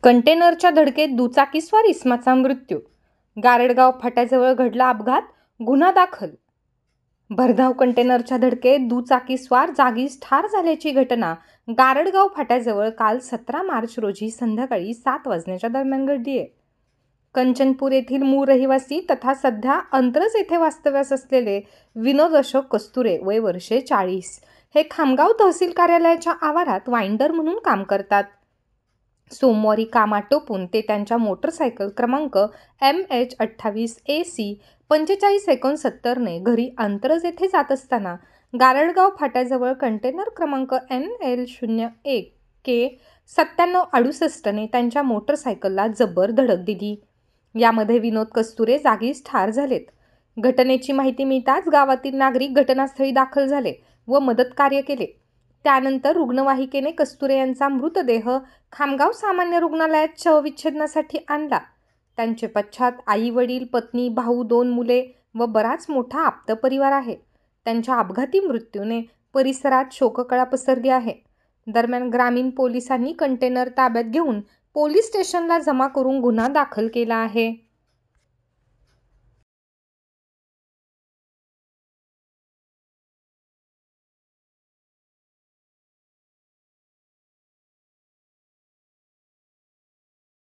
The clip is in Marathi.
कंटेनरच्या धडकेत दुचाकीस्वार इसमाचा मृत्यू. गारडगाव फाट्याजवळ घडला अपघात, गुन्हा दाखल. भरधाव कंटेनरच्या धडकेत दुचाकीस्वार जागीच ठार झाल्याची घटना गारडगाव फाट्याजवळ काल 17 मार्च रोजी संध्याकाळी 7 वाजण्याच्या दरम्यान घडली आहे. कंचनपूर येथील मूळ रहिवासी तथा सध्या अंतरज येथे वास्तव्यास असलेले विनोद अशोक कस्तुरे वय वर्षे 40 हे खामगाव तहसील कार्यालयाच्या आवारात वाइंडर म्हणून काम करतात. सोमवारी काम आटोपून ते त्यांच्या मोटरसायकल क्रमांक MH28AC 4569 ने घरी अंतरज येथे जात असताना गारडगाव फाट्याजवळ कंटेनर क्रमांक NL01K 9768 ने त्यांच्या मोटरसायकलला जबर धडक दिली. यामध्ये विनोद कस्तुरे जागीच ठार झालेत. घटनेची माहिती मिळताच गावातील नागरिक घटनास्थळी दाखल झाले व मदत कार्य केले. त्यानंतर रुग्णवाहिकेने कस्तुरे यांचा मृतदेह खामगाव सामान्य रुग्णालयात शवविच्छेदनासाठी आणला. त्यांचे पश्चात आई वडील, पत्नी, भाऊ, 2 मुले व बराच मोठा आप्त परिवार आहे. त्यांच्या अपघाती मृत्यूने परिसरात शोककळा पसरली आहे. दरम्यान ग्रामीण पोलिसांनी कंटेनर ताब्यात घेऊन पोलीस स्टेशनला जमा करून गुन्हा दाखल केला आहे.